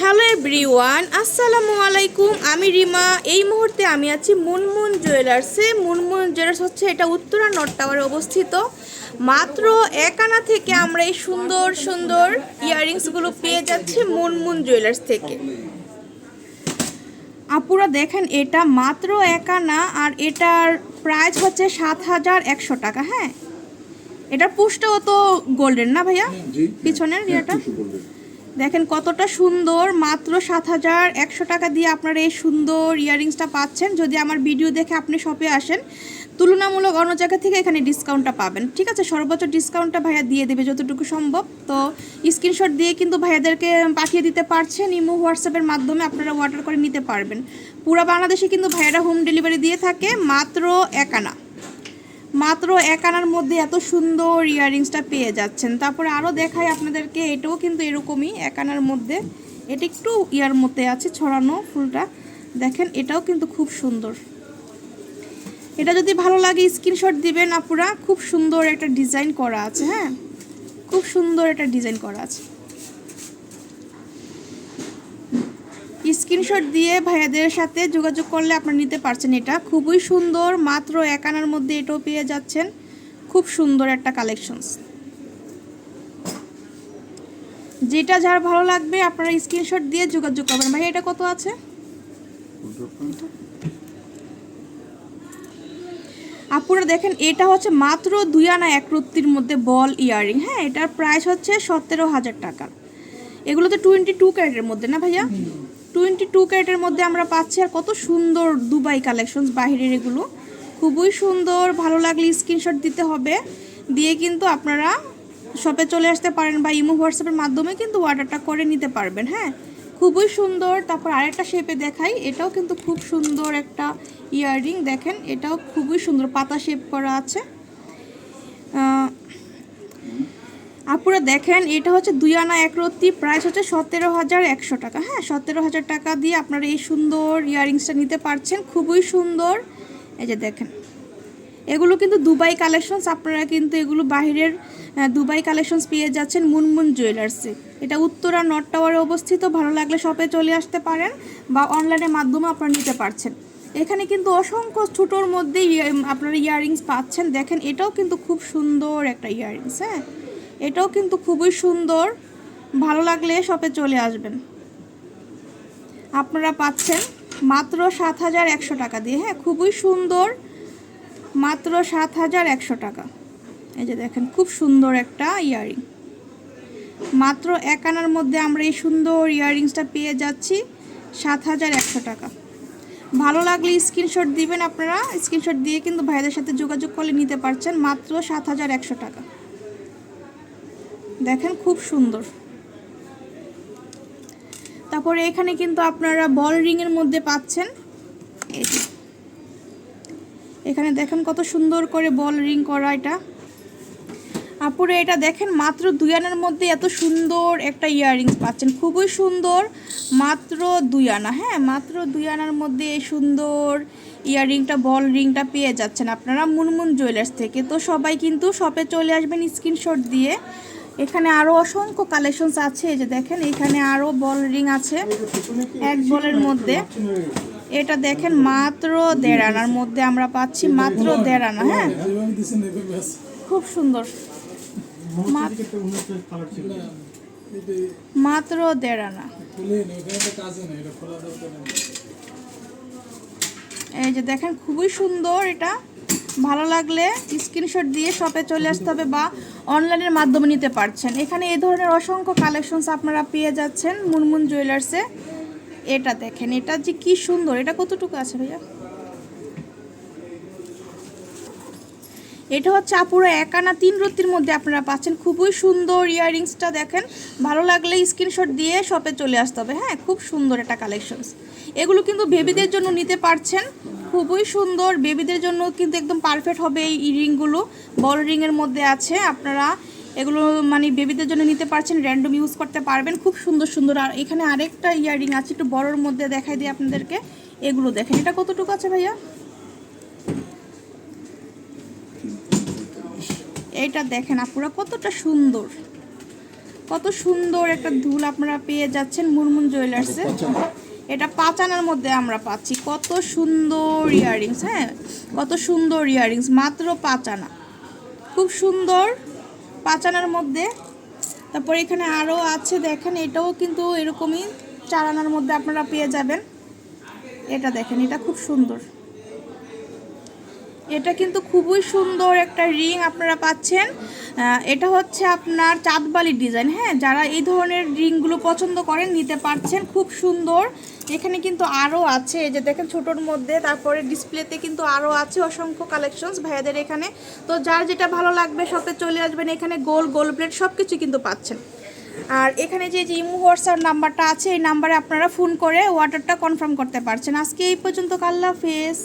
Hello everyone, আসসালামু আলাইকুম। আমি রিমা। এই মুহূর্তে আমি আছি মুনমুন জুয়েলার্সে। মুনমুন জুয়েলার্স হচ্ছে এটা উত্তরা নর্থ টাওয়ারে অবস্থিত। মাত্র 1 আনা থেকে আমরা এই সুন্দর সুন্দর ইয়াররিংসগুলো পেয়ে যাচ্ছি মুনমুন জুয়েলার্স থেকে। আপুরা দেখেন, এটা মাত্র 1 আনা আর এটার প্রাইস হচ্ছে 7,100 টাকা। হ্যাঁ, এটার পুষ্টও তো গোল্ডেন না ভাইয়া? পিছনের ইয়েটা দেখেন কতটা সুন্দর। মাত্র 7,100 টাকা দিয়ে আপনারা এই সুন্দর ইয়াররিংসটা পাচ্ছেন। যদি আমার ভিডিও দেখে আপনি শপে আসেন, তুলনামূলক অন্য জায়গা থেকে এখানে ডিসকাউন্টটা পাবেন। ঠিক আছে, সর্বোচ্চ ডিসকাউন্টটা ভাইয়া দিয়ে দেবে যতটুকু সম্ভব। তো স্ক্রিনশট দিয়ে কিন্তু ভাইয়াদেরকে পাঠিয়ে দিতে পারছেন। ইমো হোয়াটসঅ্যাপের মাধ্যমে আপনারা অর্ডার করে নিতে পারবেন। পুরো বাংলাদেশে কিন্তু ভাইয়ারা হোম ডেলিভারি দিয়ে থাকে। মাত্র 1 আনা, মাত্র 1 আনার মধ্যে এত সুন্দর ইয়াররিংসটা পেয়ে যাচ্ছেন। তারপরে আরও দেখাই আপনাদেরকে, এটাও কিন্তু এরকমই 1 আনার মধ্যে। এটা একটু ইয়ার মধ্যে আছে ছড়ানো ফুলটা, দেখেন এটাও কিন্তু খুব সুন্দর। এটা যদি ভালো লাগে স্ক্রিনশট দিবেন আপুরা। খুব সুন্দর একটা ডিজাইন করা আছে। হ্যাঁ, খুব সুন্দর একটা ডিজাইন করা আছে। স্ক্রিনশট দিয়ে ভাইয়াদের সাথে যোগাযোগ করলে আপনারা নিতে পারছেন। এটা খুবই সুন্দর, মাত্র 1 আনার মধ্যে এটাও পেয়ে যাচ্ছেন। খুব সুন্দর একটা কালেকশনস। যেটা যার ভালো লাগবে আপনারা স্ক্রিনশট দিয়ে যোগাযোগ করবেন। ভাই এটা কত আছে? আপুরা দেখেন, এটা হচ্ছে মাত্র 2 আনা 1 রত্তির মধ্যে বল ইয়াররিং। হ্যাঁ, এটার প্রাইস হচ্ছে 17,000 টাকা। এগুলো তো 22 ক্যারেটের মধ্যে না ভাইয়া? 22 ক্যারেটের মধ্যে আমরা পাচ্ছি। আর কত সুন্দর দুবাই কালেকশনস বাহিরের, এগুলো খুবই সুন্দর। ভালো লাগলে স্ক্রিনশট দিতে হবে, দিয়ে কিন্তু আপনারা শপে চলে আসতে পারেন বা ইমো হোয়াটসঅ্যাপের মাধ্যমে কিন্তু অর্ডারটা করে নিতে পারবেন। হ্যাঁ, খুবই সুন্দর। তারপর আরেকটা শেপে দেখাই, এটাও কিন্তু খুব সুন্দর একটা ইয়াররিং। দেখেন এটাও খুবই সুন্দর, পাতা শেপ করা আছে। আপুরা দেখেন, এটা হচ্ছে 2 আনা 1 রত্তি, প্রাইস হচ্ছে 17,100 টাকা। হ্যাঁ, 17,000 টাকা দিয়ে আপনারা এই সুন্দর ইয়াররিংসটা নিতে পারছেন। খুবই সুন্দর। এই যে দেখেন, এগুলো কিন্তু দুবাই কালেকশনস। আপনারা কিন্তু এগুলো বাহিরের দুবাই কালেকশনস পেয়ে যাচ্ছেন মুনমুন জুয়েলার্সে। এটা উত্তরা নর্থ টাওয়ারে অবস্থিত। ভালো লাগলে শপে চলে আসতে পারেন বা অনলাইনের মাধ্যমে আপনারা নিতে পারছেন। এখানে কিন্তু অসংখ্য ছোটোর মধ্যে আপনারা ইয়াররিংস পাচ্ছেন। দেখেন এটাও কিন্তু খুব সুন্দর একটা ইয়াররিংস। হ্যাঁ, এটাও কিন্তু খুবই সুন্দর। ভালো লাগলে শপে চলে আসবেন। আপনারা পাচ্ছেন মাত্র 7,100 টাকা দিয়ে। হ্যাঁ, খুবই সুন্দর, মাত্র 7,100 টাকা। এই যে দেখেন খুব সুন্দর একটা ইয়াররিং। মাত্র 1 আনার মধ্যে আমরা এই সুন্দর ইয়াররিংসটা পেয়ে যাচ্ছি 7,100 টাকা। ভালো লাগলে স্ক্রিনশট দিবেন আপনারা। স্ক্রিনশট দিয়ে কিন্তু ভাইদের সাথে যোগাযোগ করলে নিতে পারছেন। মাত্র 7,100 টাকা। দেখেন খুব সুন্দর। তারপরে এখানে কিন্তু আপনারা বল রিংয়ের মধ্যে পাচ্ছেন। এই যে এখানে দেখেন কত সুন্দর করে বল রিং করা। এটা আপুরে এটা দেখেন মাত্র 2 আনার মধ্যে এত সুন্দর একটা ইয়াররিংস পাচ্ছেন। খুবই সুন্দর, মাত্র 2 আনা। হ্যাঁ, মাত্র 2 আনার মধ্যে এই সুন্দর ইয়াররিংটা বল রিংটা পেয়ে যাচ্ছেন আপনারা মুনমুন জুয়েলার্স থেকে। তো সবাই কিন্তু শপে চলে আসবেন স্ক্রিনশট দিয়ে। এখানে আরও অসংখ্য কালেকশনস আছে। এই যে দেখেন এখানে আরও বল রিং আছে 1 বলের মধ্যে। এটা দেখেন মাত্র 1.5 আনার মধ্যে আমরা পাচ্ছি। মাত্র 1.5 আনা। হ্যাঁ, খুব সুন্দর। মাত্র 1.5 আনা। এই যে দেখেন খুবই সুন্দর। এটা ভালো লাগলে স্ক্রিনশট দিয়ে শপে চলে আসতে হবে বা অনলাইনের মাধ্যমে নিতে পারছেন। এখানে এই ধরনের অসংখ্য কালেকশনস আপনারা পেয়ে যাচ্ছেন মুনমুন জুয়েলার্সে। এটা দেখেন, এটা যে কি সুন্দর। এটা কতটুকু আছে ভাইয়া? এটা হচ্ছে আপুরা 1 আনা 3 রত্তির মধ্যে আপনারা পাচ্ছেন। খুবই সুন্দর ইয়াররিংসটা দেখেন। ভালো লাগলে স্ক্রিনশট দিয়ে শপে চলে আসতে হবে। হ্যাঁ, খুব সুন্দর একটা কালেকশনস। এগুলো কিন্তু বেবিদের জন্য নিতে পারছেন। খুবই সুন্দর, বেবিদের জন্য কিন্তু একদম পারফেক্ট হবে এই রিংগুলো। বল রিংয়ের মধ্যে আছে। আপনারা এগুলো মানে বেবিদের জন্য নিতে পারছেন, র্যান্ডম ইউজ করতে পারবেন। খুব সুন্দর সুন্দর। আর এখানে আরেকটা ইয়াররিং আছে একটু বড়োর মধ্যে, দেখাই দিই আপনাদেরকে। এগুলো দেখেন, এটা কতটুকু আছে ভাইয়া? এইটা দেখেন আপুরা কতটা সুন্দর। কত সুন্দর একটা দুল আপনারা পেয়ে যাচ্ছেন মুনমুন জুয়েলার্সে। এটা 5 আনার মধ্যে আমরা পাচ্ছি। কত সুন্দর ইয়াররিংস, হ্যাঁ কত সুন্দর ইয়াররিংস, মাত্র 5 আনা, খুব সুন্দর 5 আনার মধ্যে। তারপর এখানে আরও আছে দেখেন, এটাও কিন্তু এরকমই 4 আনার মধ্যে আপনারা পেয়ে যাবেন। এটা দেখেন, এটা খুব সুন্দর, এটা কিন্তু খুবই সুন্দর একটা রিং আপনারা পাচ্ছেন। এটা হচ্ছে আপনার চাঁদবালির ডিজাইন, হ্যাঁ যারা এই ধরনের রিংগুলো পছন্দ করেন নিতে পারছেন, খুব সুন্দর। এখানে কিন্তু আরও আছে, এই যে দেখেন ছোটোর মধ্যে, তারপরে ডিসপ্লেতে কিন্তু আরও আছে অসংখ্য কালেকশনস ভাইয়াদের এখানে। তো যার যেটা ভালো লাগবে শপে চলে আসবেন, এখানে গোল্ড প্লেট সব কিছু কিন্তু পাচ্ছেন। আর এখানে যে ইমো হোয়াটসঅ্যাপ নাম্বারটা আছে, এই নাম্বারে আপনারা ফোন করে অর্ডারটা কনফার্ম করতে পারছেন। আজকে এই পর্যন্ত, আল্লাহ হাফেজ।